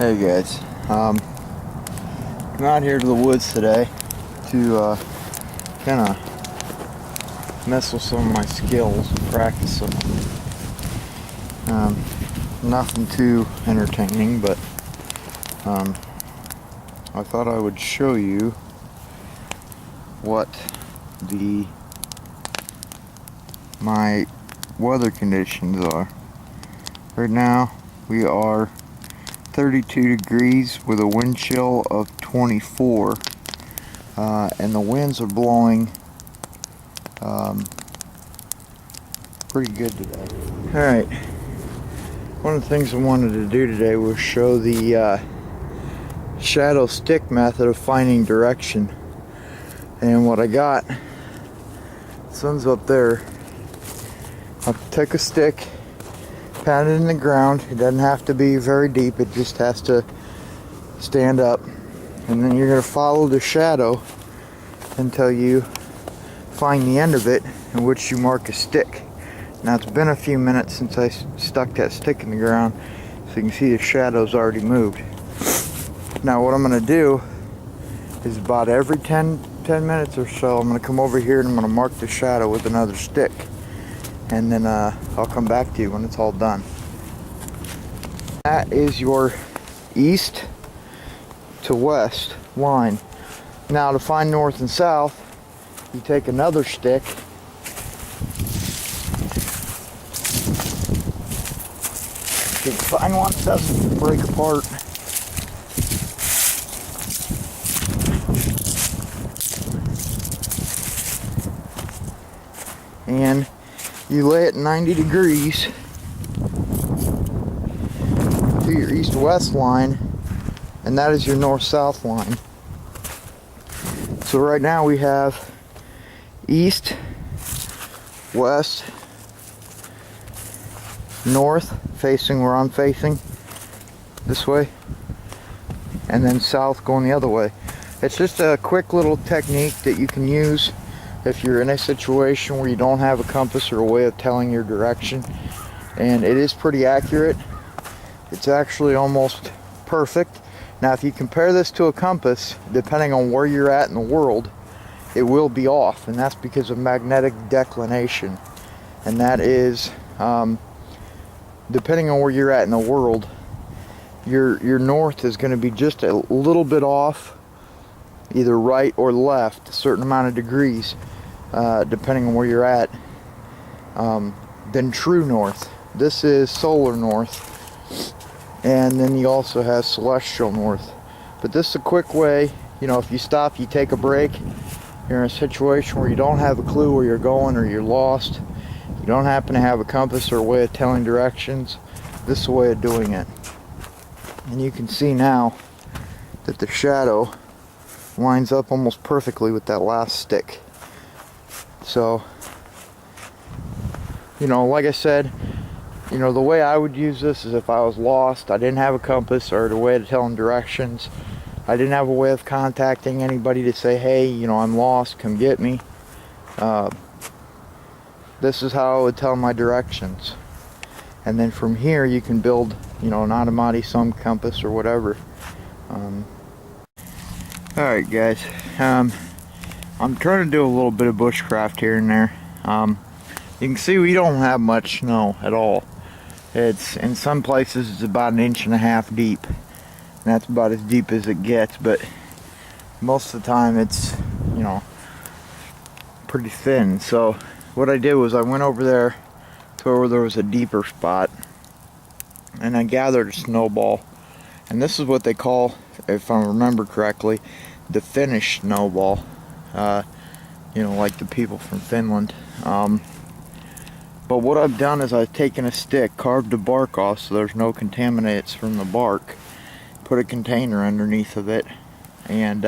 Hey guys, I'm out here to the woods today to kind of mess with some of my skills and practice some. Nothing too entertaining, but I thought I would show you what my weather conditions are. Right now we are 32 degrees with a wind chill of 24, and the winds are blowing pretty good today. Alright, one of the things I wanted to do today was show the shadow stick method of finding direction. And what I got, the sun's up there, I'll take a stick, pound it in the ground. It doesn't have to be very deep, it just has to stand up, and then you're going to follow the shadow until you find the end of it, in which you mark a stick. Now it's been a few minutes since I stuck that stick in the ground, so you can see the shadow's already moved. Now what I'm going to do is about every 10 minutes or so I'm going to come over here and I'm going to mark the shadow with another stick. And then I'll come back to you when it's all done. That is your east to west line. Now to find north and south, you take another stick. You can find one that doesn't break apart. And you lay it 90 degrees to your east-west line, and that is your north-south line. So right now we have east, west, north facing where I'm facing this way, and then south going the other way. It's just a quick little technique that you can use if you're in a situation where you don't have a compass or a way of telling your direction. And it is pretty accurate. It's actually almost perfect. Now if you compare this to a compass, depending on where you're at in the world, it will be off, and that's because of magnetic declination. And that is depending on where you're at in the world, your north is going to be just a little bit off, either right or left, a certain amount of degrees, depending on where you're at, than true north. This is solar north, and then you also have celestial north. But this is a quick way, you know, if you stop, you take a break, you're in a situation where you don't have a clue where you're going, or you're lost, you don't happen to have a compass or a way of telling directions, this is a way of doing it. And you can see now that the shadow lines up almost perfectly with that last stick. So, you know, like I said, you know, the way I would use this is if I was lost, I didn't have a compass or a way to tell them directions, I didn't have a way of contacting anybody to say, hey, you know, I'm lost, come get me. This is how I would tell my directions. And then from here you can build, you know, an automatic some compass or whatever. Alright guys, I'm trying to do a little bit of bushcraft here and there. You can see we don't have much snow at all. It's, in some places it's about 1.5 inches deep, and that's about as deep as it gets, but most of the time it's, you know, pretty thin. So what I did was I went over there to where there was a deeper spot, and I gathered a snowball. And this is what they call, if I remember correctly, the Finnish snowball. You know, like the people from Finland. But what I've done is I've taken a stick, carved the bark off so there's no contaminants from the bark, put a container underneath of it, and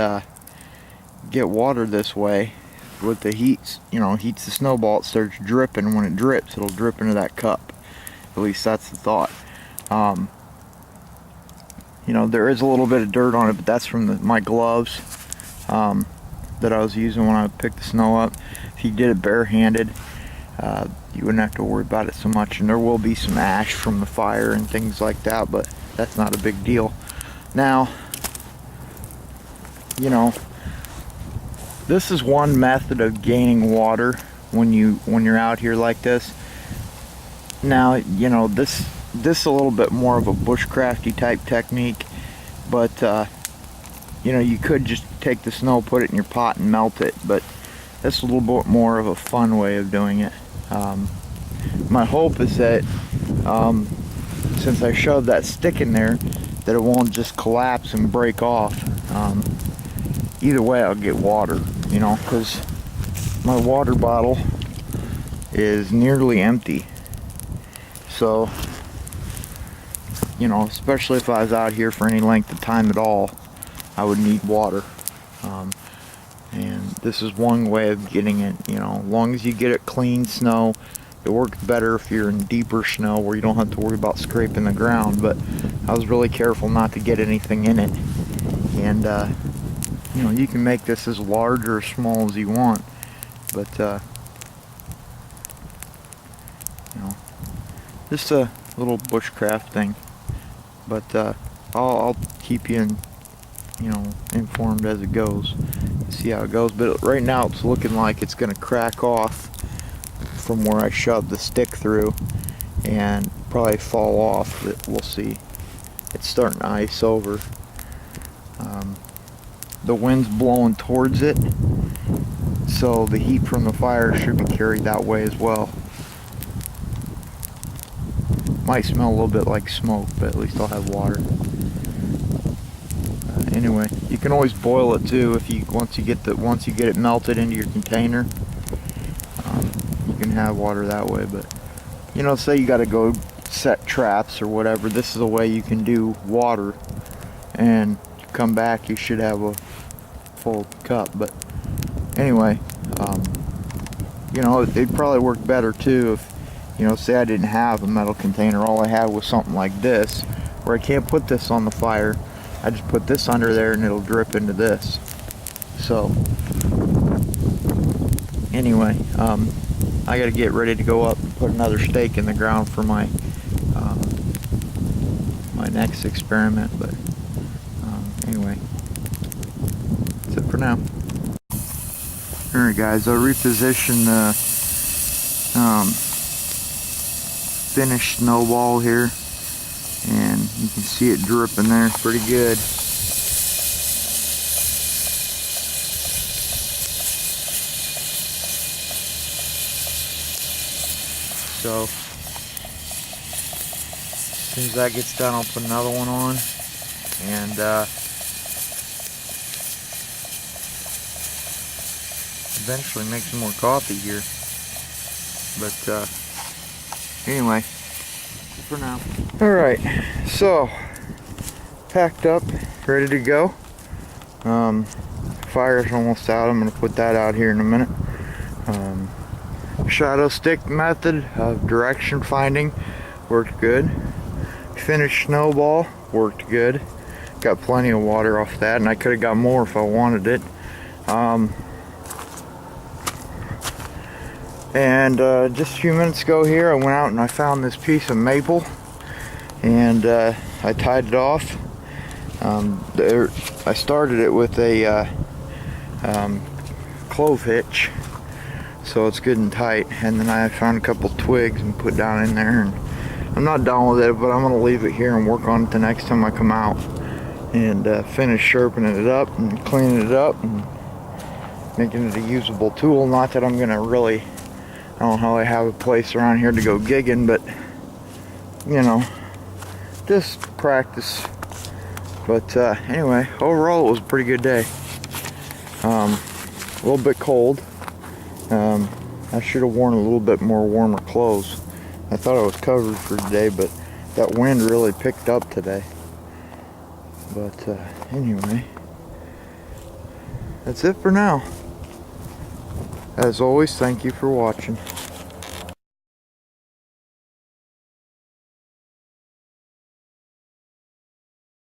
get water this way. With the heat, you know, heats the snowball, it starts dripping. When it drips, it'll drip into that cup. At least that's the thought. You know, there is a little bit of dirt on it, but that's from my gloves that I was using when I picked the snow up. If you did it barehanded, you wouldn't have to worry about it so much, and there will be some ash from the fire and things like that, but that's not a big deal. Now, you know, this is one method of gaining water when you're out here like this. Now, you know, this is a little bit more of a bushcrafty type technique, but you know, you could just take the snow, put it in your pot and melt it, but this is a little bit more of a fun way of doing it. My hope is that since I shoved that stick in there, that it won't just collapse and break off. Either way, I'll get water, you know, because my water bottle is nearly empty. So, you know, especially if I was out here for any length of time at all, I would need water. And this is one way of getting it, you know, as long as you get it clean snow. It works better if you're in deeper snow where you don't have to worry about scraping the ground, but I was really careful not to get anything in it. And you know, you can make this as large or as small as you want, but you know, just a little bushcraft thing. But I'll keep you informed as it goes, see how it goes. But right now it's looking like it's gonna crack off from where I shoved the stick through and probably fall off. We'll see. It's starting to ice over. The wind's blowing towards it, so the heat from the fire should be carried that way as well. Might smell a little bit like smoke, but at least I'll have water. Anyway, you can always boil it too if you once you get it melted into your container. You can have water that way. But you know, say you got to go set traps or whatever, this is a way you can do water, and you come back, you should have a full cup. But anyway, you know, it'd probably work better too if, you know, say I didn't have a metal container, all I had was something like this, where I can't put this on the fire. I just put this under there and it'll drip into this. So anyway, I gotta get ready to go up and put another stake in the ground for my my next experiment. But anyway, that's it for now. Alright guys, I'll reposition the Finnish Snowball here, and you can see it dripping there pretty good. So as soon as that gets done, I'll put another one on, and eventually make some more coffee here. But anyway, for now. Alright, so packed up, ready to go. Fire's almost out. I'm going to put that out here in a minute. Shadow stick method of direction finding worked good. Finnish Snowball worked good. Got plenty of water off that, and I could have got more if I wanted it. And just a few minutes ago here, I went out and I found this piece of maple, and I tied it off. I started it with a clove hitch, so it's good and tight, and then I found a couple twigs and put down in there, and I'm not done with it, but I'm going to leave it here and work on it the next time I come out, and finish sharpening it up and cleaning it up and making it a usable tool. Not that I'm going to really, I don't know how I have a place around here to go gigging, but you know, just practice. But anyway, overall it was a pretty good day. A little bit cold. I should have worn a little bit more warmer clothes. I thought I was covered for today, but that wind really picked up today. But anyway, that's it for now. As always, thank you for watching.